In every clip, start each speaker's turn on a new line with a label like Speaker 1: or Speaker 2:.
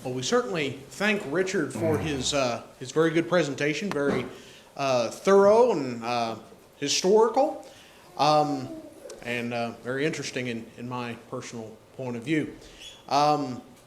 Speaker 1: Well, we certainly thank Richard for his very good presentation, very thorough and historical, and very interesting in my personal point of view.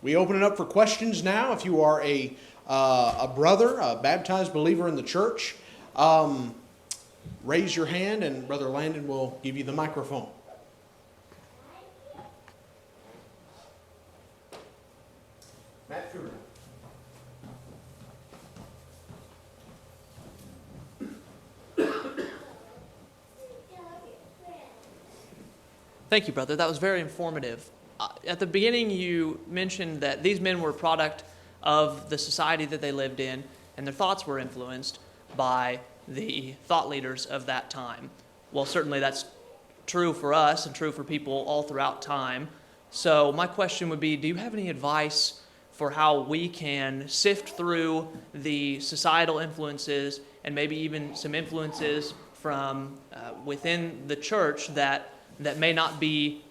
Speaker 1: We open it up for questions now. If you are a brother, a baptized believer in the church, raise your hand, and Brother Landon will give you the microphone. Matt Fuller.
Speaker 2: Thank you, brother. That was very informative. At the beginning, you mentioned that these men were a product of the society that they lived in, and their thoughts were influenced by the thought leaders of that time. Well, certainly that's true for us and true for people all throughout time. So my question would be, do you have any advice for how we can sift through the societal influences and maybe even some influences from within the church that may not be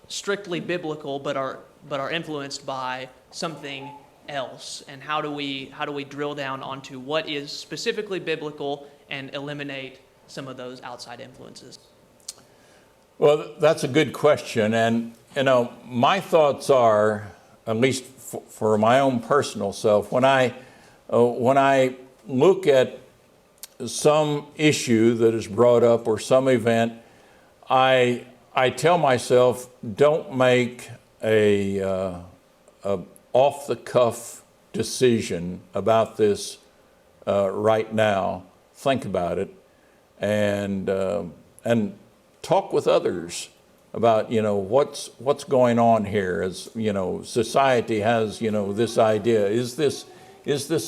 Speaker 2: strictly biblical, but are influenced by something else? And how do we drill down onto what is specifically biblical and eliminate some of those outside influences?
Speaker 3: Well, that's a good question, and my thoughts are, at least for my own personal self, when I look at some issue that is brought up or some event, I tell myself, don't make a off-the-cuff decision about this right now. Think about it, and talk with others about what's going on here. As society has this idea. Is this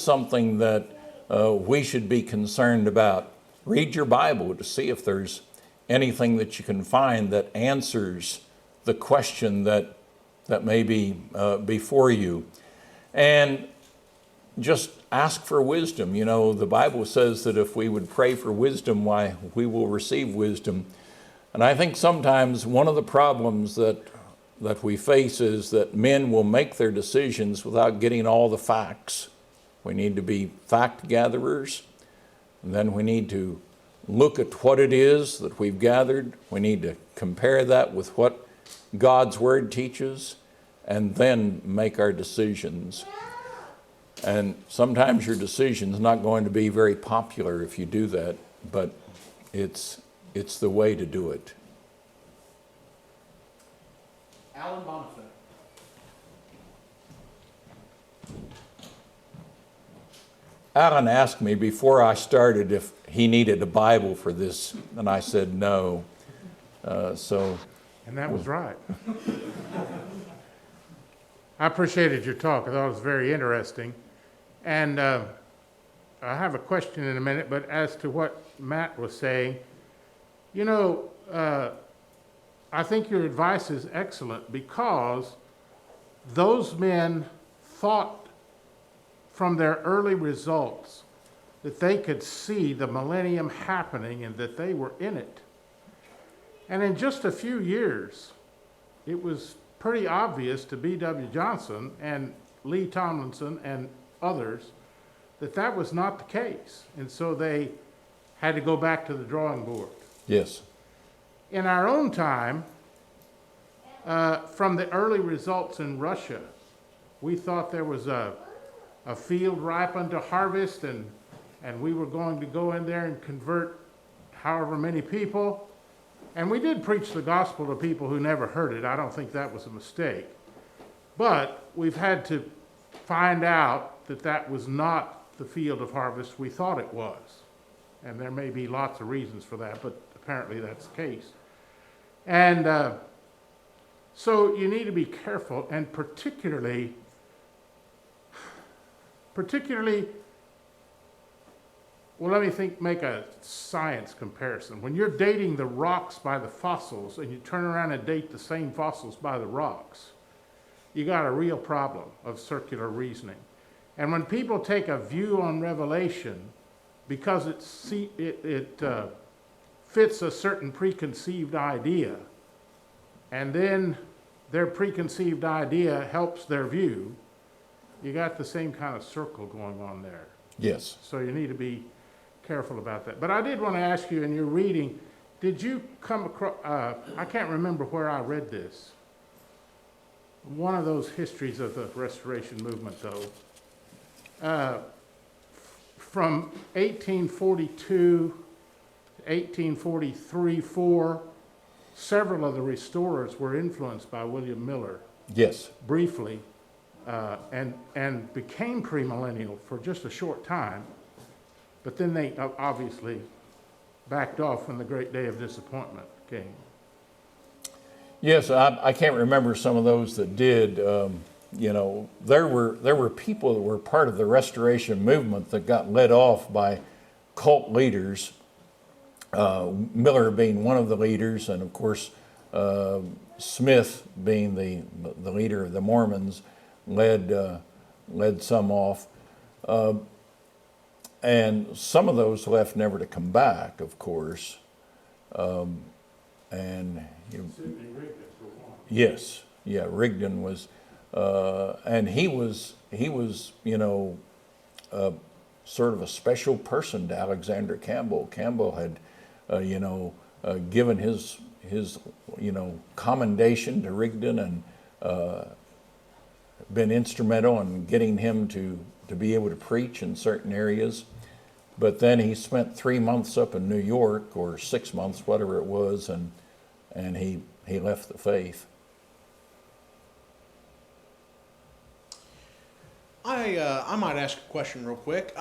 Speaker 3: something that we should be concerned about? Read your Bible to see if there's anything that you can find that answers the question that may be before you. And just ask for wisdom. The Bible says that if we would pray for wisdom, why, we will receive wisdom. And I think sometimes one of the problems that we face is that men will make their decisions without getting all the facts. We need to be fact gatherers, and then we need to look at what it is that we've gathered. We need to compare that with what God's Word teaches, and then make our decisions. And sometimes your decision's not going to be very popular if you do that, but it's the way to do it.
Speaker 1: Alan Bonifay.
Speaker 3: Alan asked me before I started if he needed a Bible for this, and I said no.
Speaker 4: And that was right. I appreciated your talk. I thought it was very interesting. And I have a question in a minute, but as to what Matt was saying, I think your advice is excellent, because those men thought from their early results that they could see the millennium happening and that they were in it. And in just a few years, it was pretty obvious to B.W. Johnson and Lee Tomlinson and others that was not the case. And so they had to go back to the drawing board.
Speaker 3: Yes.
Speaker 4: In our own time, from the early results in Russia, we thought there was a field ripe unto harvest, and we were going to go in there and convert however many people. And we did preach the gospel to people who never heard it. I don't think that was a mistake. But we've had to find out that was not the field of harvest we thought it was. And there may be lots of reasons for that, but apparently that's the case. And so you need to be careful, and particularly, well, let me make a science comparison. When you're dating the rocks by the fossils and you turn around and date the same fossils by the rocks, you got a real problem of circular reasoning. And when people take a view on Revelation because it fits a certain preconceived idea, and then their preconceived idea helps their view, you got the same kind of circle going on there.
Speaker 3: Yes.
Speaker 4: So you need to be careful about that. But I did want to ask you, in your reading, did you come across, I can't remember where I read this. One of those histories of the Restoration Movement, though. From 1842 to 1843-4, several of the restorers were influenced by William Miller
Speaker 3: Yes.
Speaker 4: briefly, and became premillennial for just a short time, but then they obviously backed off when the great day of disappointment came.
Speaker 3: Yes, I can't remember some of those that did. You know, there were people that were part of the Restoration movement that got led off by cult leaders, Miller being one of the leaders, and of course Smith being the leader of the Mormons, led some off. And some of those left never to come back, of course. And yes, yeah, Rigdon was, and he was, you know, sort of a special person to Alexander Campbell. Campbell had, you know, given his, you know, commendation to Rigdon and been instrumental in getting him to be able to preach in certain areas. But then he spent 3 months up in New York, or 6 months, whatever it was, and he left the faith.
Speaker 1: I might ask a question real quick.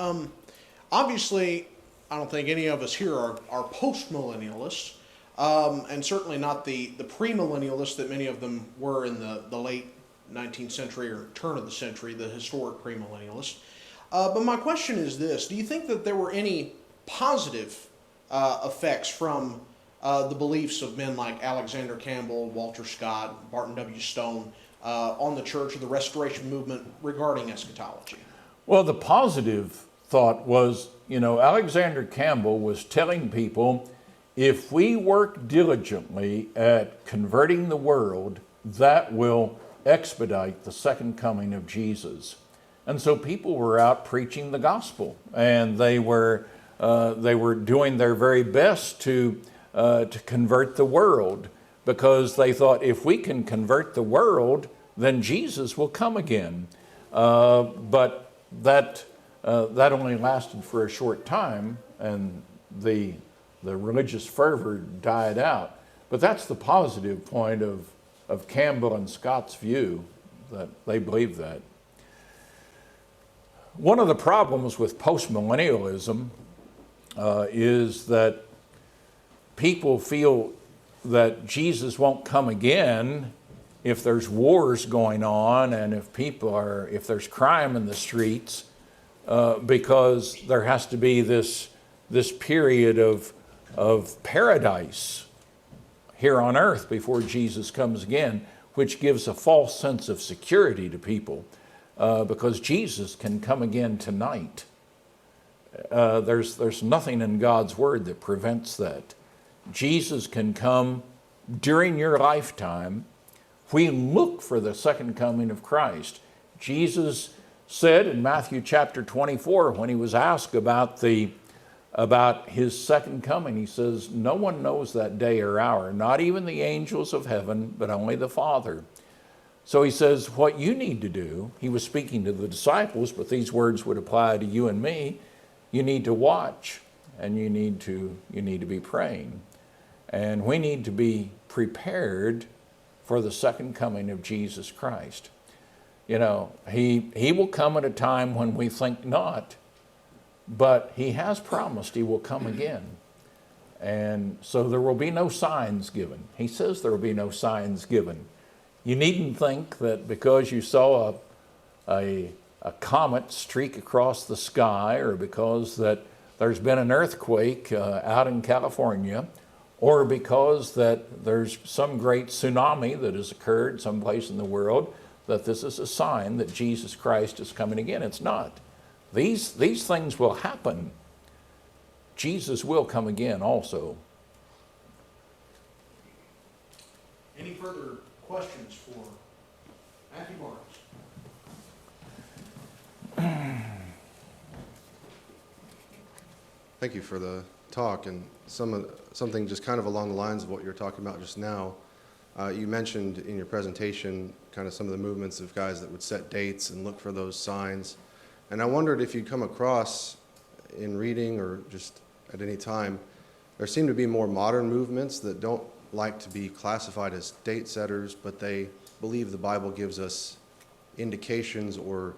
Speaker 1: Obviously, I don't think any of us here are post-millennialists, and certainly not the premillennialists that many of them were in the late 19th century or turn of the century, the historic premillennialists. But my question is this: do you think that there were any positive effects from the beliefs of men like Alexander Campbell, Walter Scott, Barton W. Stone on the church or the Restoration movement regarding eschatology?
Speaker 3: Well, the positive thought was, you know, Alexander Campbell was telling people, if we work diligently at converting the world, that will expedite the second coming of Jesus. And so people were out preaching the gospel, and they were doing their very best to convert the world, because they thought, if we can convert the world, then Jesus will come again. But that only lasted for a short time, and the religious fervor died out. But that's the positive point of Campbell and Scott's view, that they believe that. One of the problems with postmillennialism is that people feel that Jesus won't come again if there's wars going on and if there's crime in the streets, because there has to be this period of paradise here on earth before Jesus comes again, which gives a false sense of security to people, because Jesus can come again tonight. There's nothing in God's word that prevents that. Jesus can come during your lifetime. We look for the second coming of Christ. Jesus said in Matthew chapter 24, when he was asked about his second coming, he says, no one knows that day or hour, not even the angels of heaven, but only the Father. So he says, what you need to do, he was speaking to the disciples, but these words would apply to you and me. You need to watch, and you need to be praying. And we need to be prepared for the second coming of Jesus Christ. You know, he will come at a time when we think not, but he has promised he will come again. And so there will be no signs given. He says there will be no signs given. You needn't think that because you saw a comet streak across the sky, or because that there's been an earthquake out in California, or because that there's some great tsunami that has occurred someplace in the world, that this is a sign that Jesus Christ is coming again. It's not. These things will happen. Jesus will come again also.
Speaker 1: Any further questions for Matthew Barnes?
Speaker 5: Thank you for the talk, and something just kind of along the lines of what you were talking about just now. You mentioned in your presentation kind of some of the movements of guys that would set dates and look for those signs. And I wondered if you'd come across in reading or just at any time, there seem to be more modern movements that don't like to be classified as date setters, but they believe the Bible gives us indications or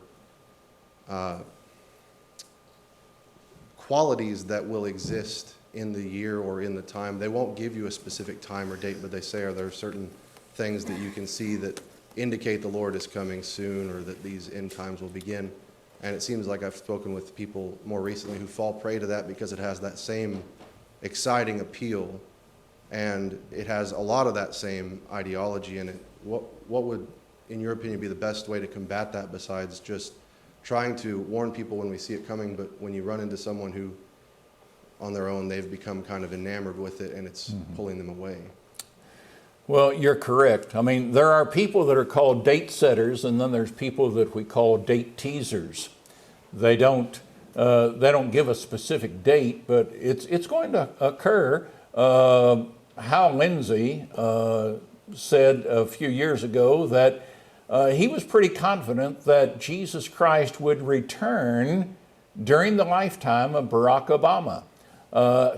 Speaker 5: qualities that will exist in the year or in the time. They won't give you a specific time or date, but they say, are there certain things that you can see that indicate the Lord is coming soon or that these end times will begin? And it seems like I've spoken with people more recently who fall prey to that because it has that same exciting appeal, and it has a lot of that same ideology in it. What would, in your opinion, be the best way to combat that besides just trying to warn people when we see it coming, but when you run into someone who, on their own, they've become kind of enamored with it and it's pulling them away?
Speaker 3: Well, you're correct. I mean, there are people that are called date setters, and then there's people that we call date teasers. They don't give a specific date, but it's going to occur. Hal Lindsey said a few years ago that he was pretty confident that Jesus Christ would return during the lifetime of Barack Obama.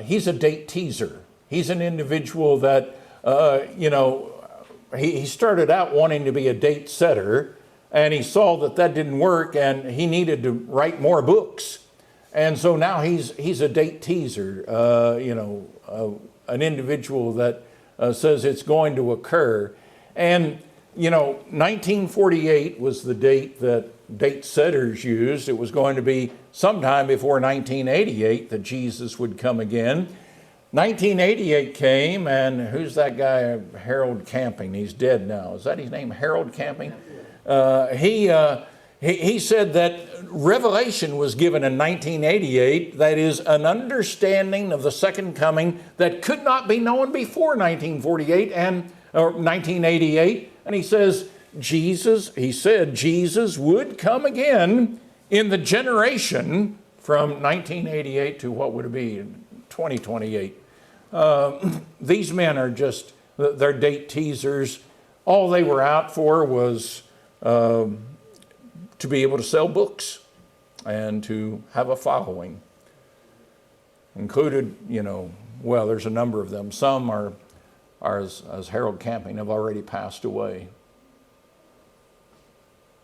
Speaker 3: He's a date teaser. He's an individual that, he started out wanting to be a date setter, and he saw that didn't work, and he needed to write more books. And so now he's a date teaser, an individual that says it's going to occur. And 1948 was the date that date setters used. It was going to be sometime before 1988 that Jesus would come again. 1988 came, and who's that guy, Harold Camping? He's dead now. Is that his name, Harold Camping? He said that revelation was given in 1988, that is, an understanding of the second coming that could not be known before 1948 or 1988. And he said Jesus would come again in the generation from 1988 to what would it be, 2028. These men are they're date teasers. All they were out for was to be able to sell books and to have a following. Included, there's a number of them. Some are as Harold Camping, have already passed away.